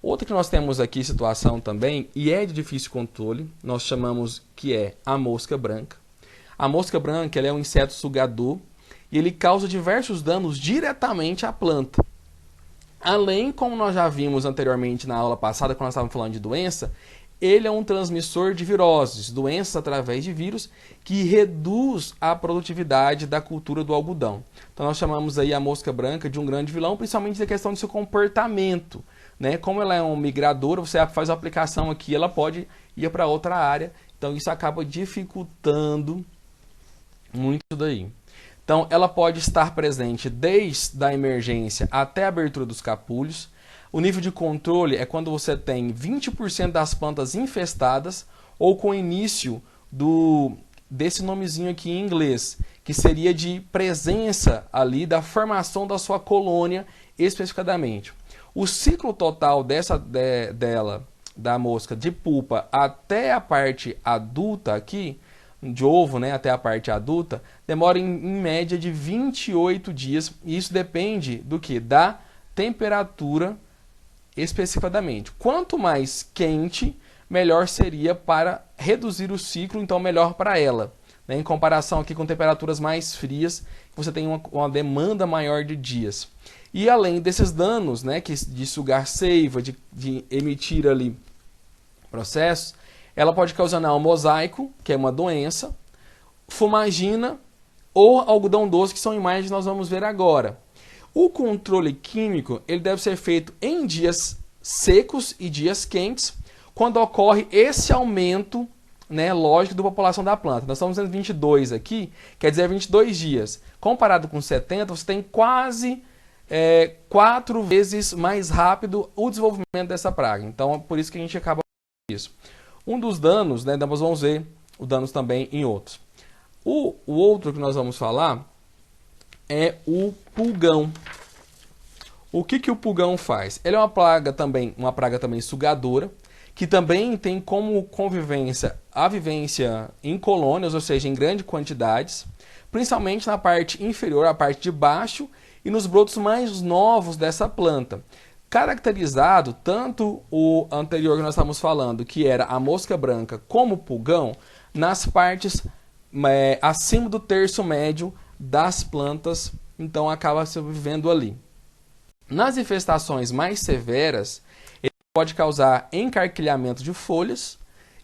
Outra que nós temos aqui situação também, e é de difícil controle, nós chamamos que é a mosca branca. A mosca branca ela é um inseto sugador e ele causa diversos danos diretamente à planta. Além, como nós já vimos anteriormente na aula passada, quando nós estávamos falando de doença, ele é um transmissor de viroses, doenças através de vírus, que reduz a produtividade da cultura do algodão. Então nós chamamos aí a mosca branca de um grande vilão, principalmente da questão do seu comportamento. Né? Como ela é um migrador, você faz a aplicação aqui, ela pode ir para outra área, então isso acaba dificultando muito daí. Então ela pode estar presente desde a emergência até a abertura dos capulhos. O nível de controle é quando você tem 20% das plantas infestadas ou com o início desse nomezinho aqui em inglês, que seria de presença ali da formação da sua colônia especificadamente. O ciclo total da mosca de pupa até a parte adulta aqui, de ovo, né, até a parte adulta, demora em média de 28 dias. E isso depende do que? Da temperatura especificadamente. Quanto mais quente, melhor seria para reduzir o ciclo, então melhor para ela. Né? Em comparação aqui com temperaturas mais frias, você tem uma demanda maior de dias. E além desses danos, né, de sugar seiva, de emitir ali processos, ela pode causar um mosaico, que é uma doença, fumagina ou algodão doce, que são imagens que nós vamos ver agora. O controle químico ele deve ser feito em dias secos e dias quentes, quando ocorre esse aumento, né, lógico, da população da planta. Nós estamos dizendo 22 aqui, quer dizer 22 dias. Comparado com 70, você tem quase 4 vezes mais rápido o desenvolvimento dessa praga. Então, é por isso que a gente acaba com isso. Um dos danos, né, nós vamos ver os danos também em outros. O outro que nós vamos falar é o pulgão. O que o pulgão faz? Ele é uma praga também sugadora, que também tem como convivência a vivência em colônias, ou seja, em grandes quantidades, principalmente na parte inferior, a parte de baixo, e nos brotos mais novos dessa planta. Caracterizado tanto o anterior que nós estamos falando, que era a mosca branca, como o pulgão, nas partes acima do terço médio das plantas, então acaba sobrevivendo ali. Nas infestações mais severas, ele pode causar encarquilhamento de folhas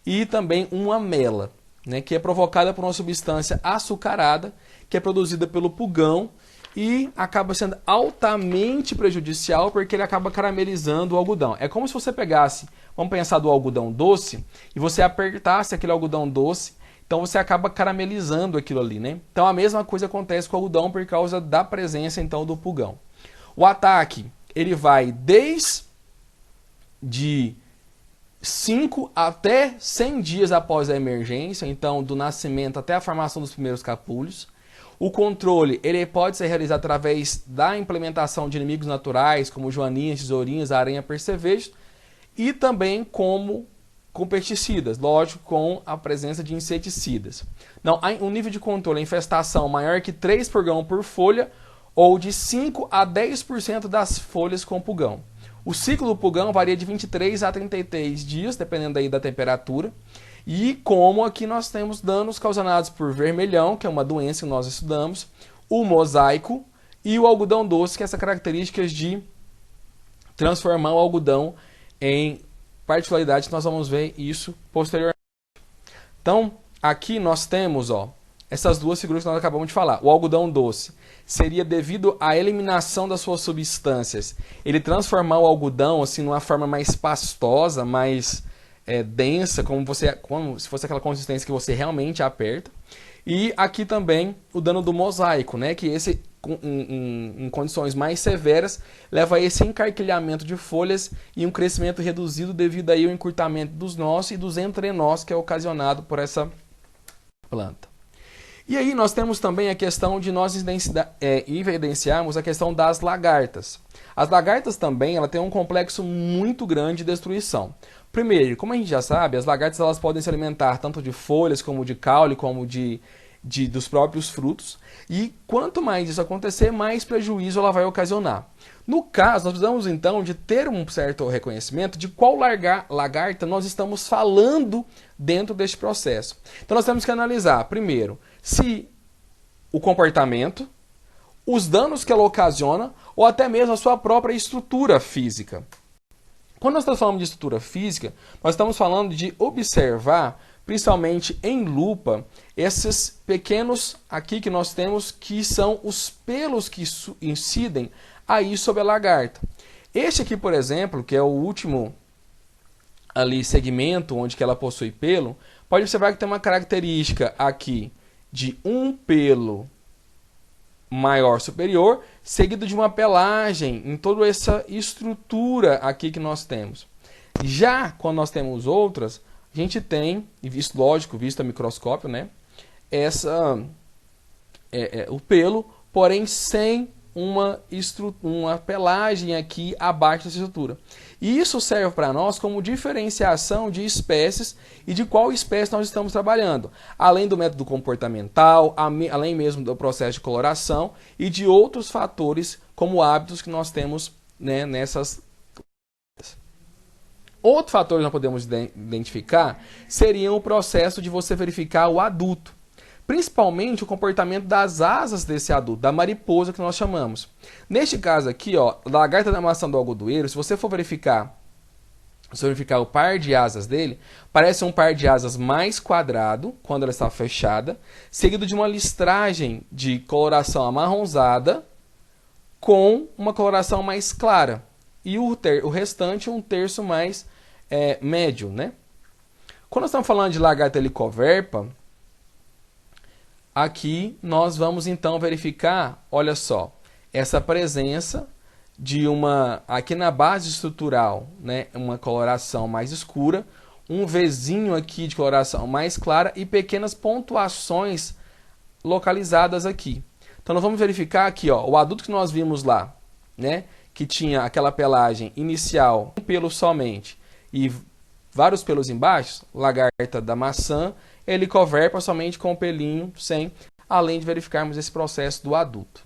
e também uma mela, né, que é provocada por uma substância açucarada, que é produzida pelo pulgão, e acaba sendo altamente prejudicial porque ele acaba caramelizando o algodão. É como se você pegasse, vamos pensar do algodão doce, e você apertasse aquele algodão doce, então você acaba caramelizando aquilo ali, né? Então a mesma coisa acontece com o algodão por causa da presença então do pulgão. O ataque, ele vai desde 5 até 100 dias após a emergência, então do nascimento até a formação dos primeiros capulhos. O controle ele pode ser realizado através da implementação de inimigos naturais, como joaninhas, tesourinhas, aranha, percevejo, e também com pesticidas, lógico, com a presença de inseticidas. Não, um nível de controle, a infestação maior que 3 pulgão por folha, ou de 5 a 10% das folhas com pulgão. O ciclo do pulgão varia de 23 a 33 dias, dependendo aí da temperatura. E como aqui nós temos danos causados por vermelhão, que é uma doença que nós estudamos, o mosaico e o algodão doce, que é essa característica de transformar o algodão em particularidades, que nós vamos ver isso posteriormente. Então, aqui nós temos essas duas figuras que nós acabamos de falar. O algodão doce seria devido à eliminação das suas substâncias. Ele transformar o algodão assim, numa forma mais pastosa, mais densa, como se fosse aquela consistência que você realmente aperta. E aqui também o dano do mosaico, né? Que esse, em condições mais severas, leva a esse encarquilhamento de folhas e um crescimento reduzido devido aí ao encurtamento dos nós e dos entrenós que é ocasionado por essa planta. E aí nós temos também a questão de nós evidenciarmos a questão das lagartas. As lagartas também ela tem um complexo muito grande de destruição. Primeiro, como a gente já sabe, as lagartas elas podem se alimentar tanto de folhas, como de caule, como dos próprios frutos. E quanto mais isso acontecer, mais prejuízo ela vai ocasionar. No caso, nós precisamos então de ter um certo reconhecimento de qual lagarta nós estamos falando dentro deste processo. Então nós temos que analisar, primeiro, se o comportamento, os danos que ela ocasiona ou até mesmo a sua própria estrutura física. Quando nós estamos falando de estrutura física, nós estamos falando de observar, principalmente em lupa, esses pequenos aqui que nós temos, que são os pelos que incidem aí sobre a lagarta. Este aqui, por exemplo, que é o último ali segmento onde que ela possui pelo, pode observar que tem uma característica aqui de um pelo maior superior, seguido de uma pelagem em toda essa estrutura aqui que nós temos. Já quando nós temos outras, a gente tem, visto, lógico, visto a microscópio, né, o pelo, porém sem uma pelagem aqui abaixo dessa estrutura. E isso serve para nós como diferenciação de espécies e de qual espécie nós estamos trabalhando. Além do método comportamental, além mesmo do processo de coloração e de outros fatores como hábitos que nós temos, né, nessas. Outro fator que nós podemos identificar seria o processo de você verificar o adulto. Principalmente o comportamento das asas desse adulto, da mariposa que nós chamamos. Neste caso aqui, ó, lagarta da maçã do algodoeiro, se você for verificar o par de asas dele, parece um par de asas mais quadrado, quando ela está fechada, seguido de uma listragem de coloração amarronzada com uma coloração mais clara. E o restante um terço mais médio, né? Quando nós estamos falando de lagarta helicoverpa, aqui nós vamos então verificar, olha só, essa presença de aqui na base estrutural, né, uma coloração mais escura, um Vzinho aqui de coloração mais clara e pequenas pontuações localizadas aqui. Então nós vamos verificar aqui, ó, o adulto que nós vimos lá, né, que tinha aquela pelagem inicial, um pelo somente e vários pelos embaixo, lagarta da maçã, helicoverpa somente com o pelinho sem, além de verificarmos esse processo do adulto.